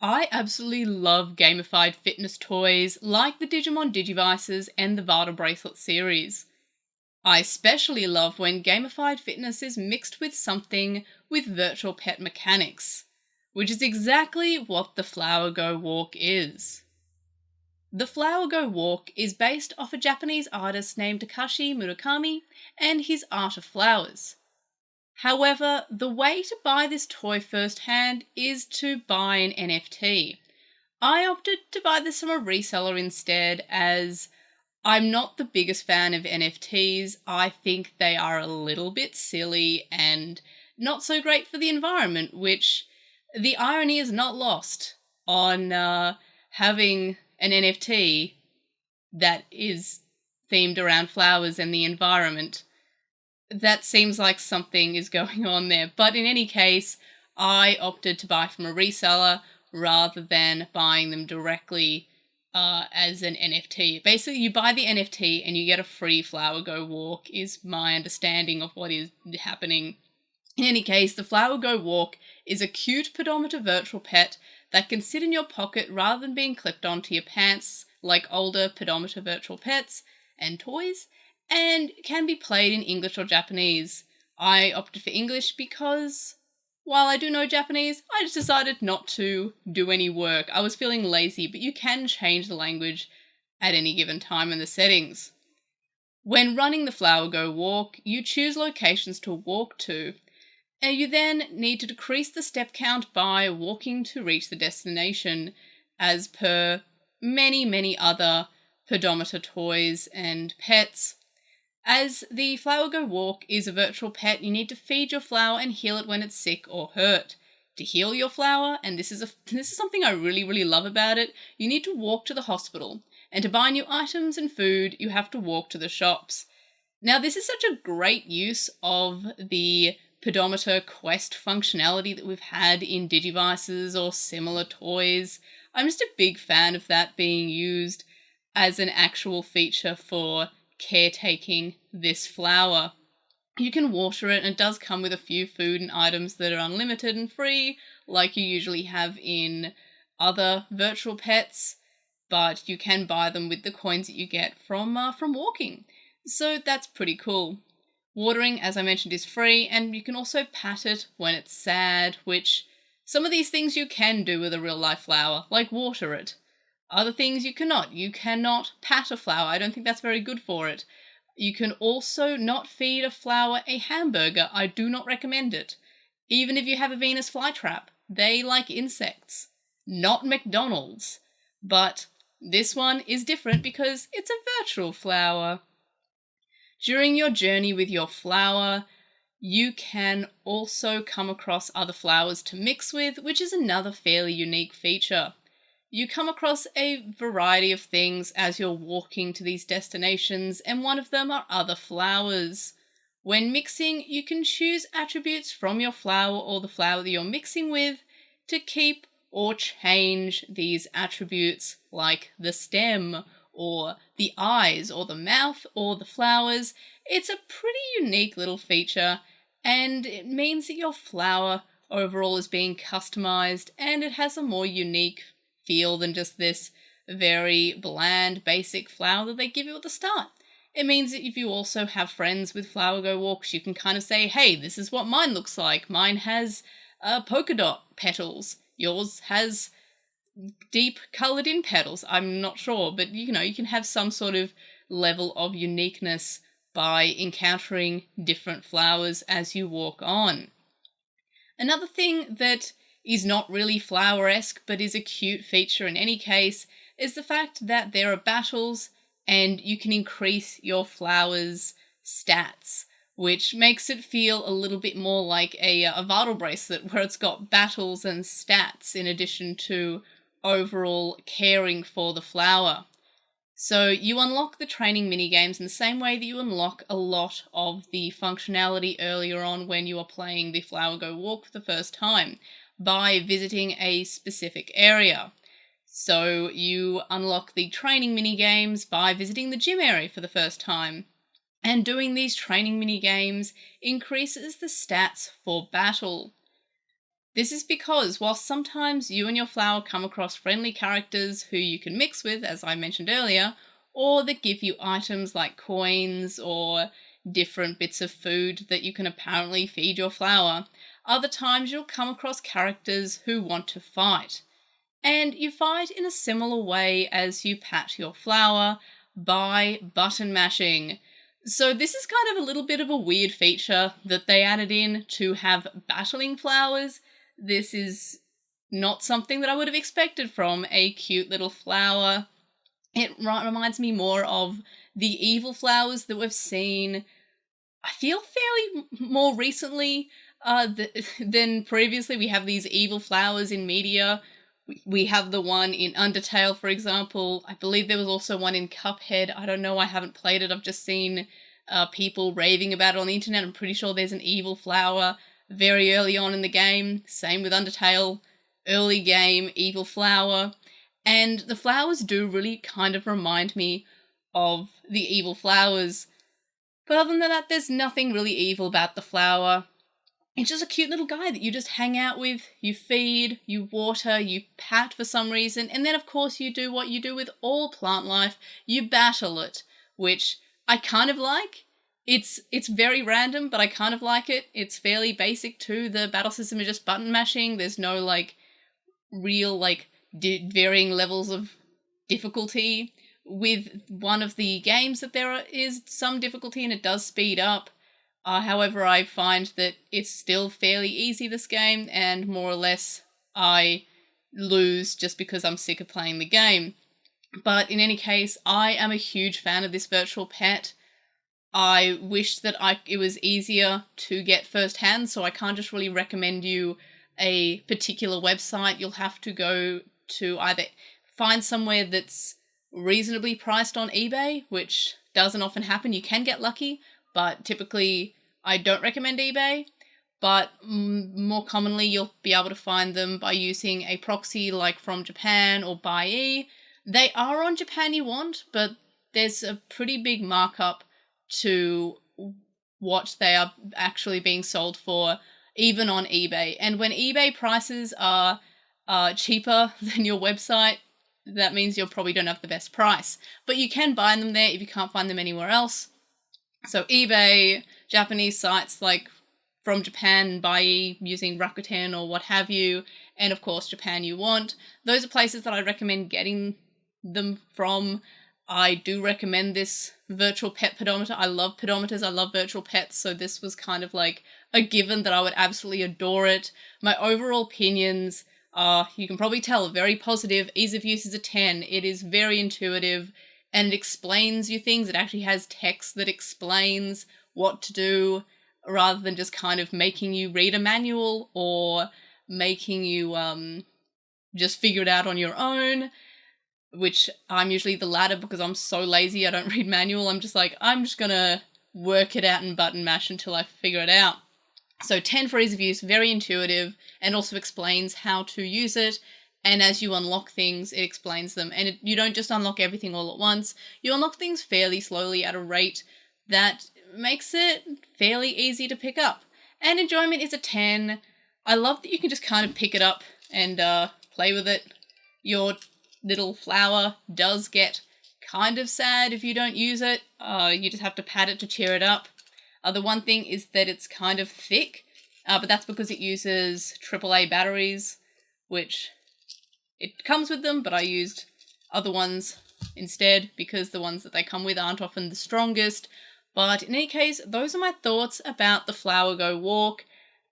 I absolutely love gamified fitness toys like the Digimon Digivices and the Vata Bracelet series. I especially love when gamified fitness is mixed with something with virtual pet mechanics, which is exactly what the Flower Go Walk is. The Flower Go Walk is based off a Japanese artist named Takashi Murakami and his art of flowers. However, the way to buy this toy firsthand is to buy an NFT. I opted to buy this from a reseller instead, as I'm not the biggest fan of NFTs. I think they are a little bit silly and not so great for the environment, which the irony is not lost on having an NFT that is themed around flowers and the environment. That seems like something is going on there. But in any case, I opted to buy from a reseller rather than buying them directly as an NFT. Basically, you buy the NFT and you get a free Flower Go Walk, is my understanding of what is happening. In any case, the Flower Go Walk is a cute pedometer virtual pet that can sit in your pocket rather than being clipped onto your pants like older pedometer virtual pets and toys, and can be played in English or Japanese. I opted for English because, while I do know Japanese, I just decided not to do any work. I was feeling lazy, but you can change the language at any given time in the settings. When running the Flower Go Walk, you choose locations to walk to, and you then need to decrease the step count by walking to reach the destination, as per many other pedometer toys and pets. As the Flower Go Walk is a virtual pet, you need to feed your flower and heal it when it's sick or hurt. To heal your flower, and this is something I really love about it, you need to walk to the hospital. And to buy new items and food, you have to walk to the shops. Now, this is such a great use of the pedometer quest functionality that we've had in Digivices or similar toys. I'm just a big fan of that being used as an actual feature for caretaking this flower. You can water it, and it does come with a few food and items that are unlimited and free, like you usually have in other virtual pets, but you can buy them with the coins that you get from walking. So that's pretty cool. Watering, as I mentioned, is free, and you can also pat it when it's sad, which some of these things you can do with a real life flower, like water it. Other things you cannot. You cannot pat a flower. I don't think that's very good for it. You can also not feed a flower a hamburger. I do not recommend it. Even if you have a Venus flytrap, they like insects. Not McDonald's. But this one is different because it's a virtual flower. During your journey with your flower, you can also come across other flowers to mix with, which is another fairly unique feature. You come across a variety of things as you're walking to these destinations, and one of them are other flowers. When mixing, you can choose attributes from your flower or the flower that you're mixing with to keep or change these attributes, like the stem, or the eyes, or the mouth, or the flowers. It's a pretty unique little feature, and it means that your flower overall is being customized, and it has a more unique feel than just this very bland, basic flower that they give you at the start. It means that if you also have friends with Flower Go Walks, you can kind of say, hey, this is what mine looks like. Mine has polka dot petals. Yours has deep coloured in petals. I'm not sure, but you can have some sort of level of uniqueness by encountering different flowers as you walk on. Another thing that is not really flower-esque but is a cute feature in any case is the fact that there are battles and you can increase your flower's stats, which makes it feel a little bit more like a Vata bracelet where it's got battles and stats in addition to overall caring for the flower. So you unlock the training minigames in the same way that you unlock a lot of the functionality earlier on when you are playing the Flower Go Walk for the first time, by visiting a specific area. So you unlock the training minigames by visiting the gym area for the first time. And doing these training minigames increases the stats for battle. This is because while sometimes you and your flower come across friendly characters who you can mix with, as I mentioned earlier, or that give you items like coins or different bits of food that you can apparently feed your flower, other times you'll come across characters who want to fight. And you fight in a similar way as you pat your flower, by button mashing. So this is kind of a little bit of a weird feature that they added in to have battling flowers. This is not something that I would have expected from a cute little flower. It reminds me more of the evil flowers that we've seen, I feel, fairly more recently than previously. We have these evil flowers in media. We have the one in Undertale, for example. I believe there was also one in Cuphead. I don't know, I haven't played it. I've just seen people raving about it on the internet. I'm pretty sure there's an evil flower very early on in the game. Same with Undertale. Early game, evil flower. And the flowers do really kind of remind me of the evil flowers. But other than that, there's nothing really evil about the flower. It's just a cute little guy that you just hang out with, you feed, you water, you pat for some reason, and then of course you do what you do with all plant life, you battle it, which I kind of like. It's very random, but I kind of like it. It's fairly basic too. The battle system is just button mashing. There's no like real like varying levels of difficulty. With one of the games that there is some difficulty and it does speed up. However, I find that it's still fairly easy, this game, and more or less I lose just because I'm sick of playing the game. But in any case, I am a huge fan of this virtual pet. I wish that it was easier to get firsthand, so I can't just really recommend you a particular website. You'll have to go to either find somewhere that's reasonably priced on eBay, which doesn't often happen. You can get lucky, but typically I don't recommend eBay. But more commonly you'll be able to find them by using a proxy like from Japan or Buyee. They are on Japan You Want, but there's a pretty big markup to what they are actually being sold for, even on eBay. And when eBay prices are cheaper than your website, that means you probably don't have the best price. But you can buy them there if you can't find them anywhere else. So eBay, Japanese sites like From Japan, Buyee, using Rakuten or what have you, and of course Japan You Want. Those are places that I recommend getting them from. I do recommend this virtual pet pedometer. I love pedometers, I love virtual pets, so this was kind of like a given that I would absolutely adore it. My overall opinions are, you can probably tell, very positive. Ease of use is a 10. It is very intuitive and it explains you things. It actually has text that explains what to do rather than just kind of making you read a manual or making you just figure it out on your own, which I'm usually the latter because I'm so lazy I don't read manual. I'm just like, I'm just gonna work it out and button mash until I figure it out. So 10 for ease of use, very intuitive, and also explains how to use it. And as you unlock things, it explains them. And you don't just unlock everything all at once. You unlock things fairly slowly at a rate that makes it fairly easy to pick up. And enjoyment is a 10. I love that you can just kind of pick it up and play with it. Your little flower does get kind of sad if you don't use it. You just have to pat it to cheer it up. The one thing is that it's kind of thick, but that's because it uses AAA batteries, which it comes with them, but I used other ones instead because the ones that they come with aren't often the strongest. But in any case, those are my thoughts about the Flower Go Walk.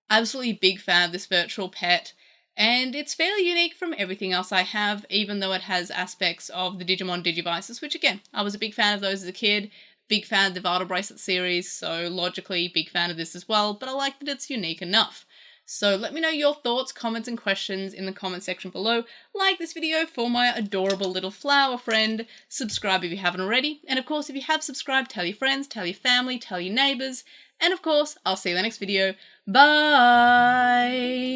Absolutely big fan of this virtual pet, and it's fairly unique from everything else I have, even though it has aspects of the Digimon Digivices, which again, I was a big fan of those as a kid. Big fan of the Vital Bracelet series, so logically big fan of this as well, but I like that it's unique enough. So let me know your thoughts, comments, and questions in the comment section below. Like this video for my adorable little flower friend. Subscribe if you haven't already. And of course, if you have subscribed, tell your friends, tell your family, tell your neighbours. And of course, I'll see you in the next video. Bye!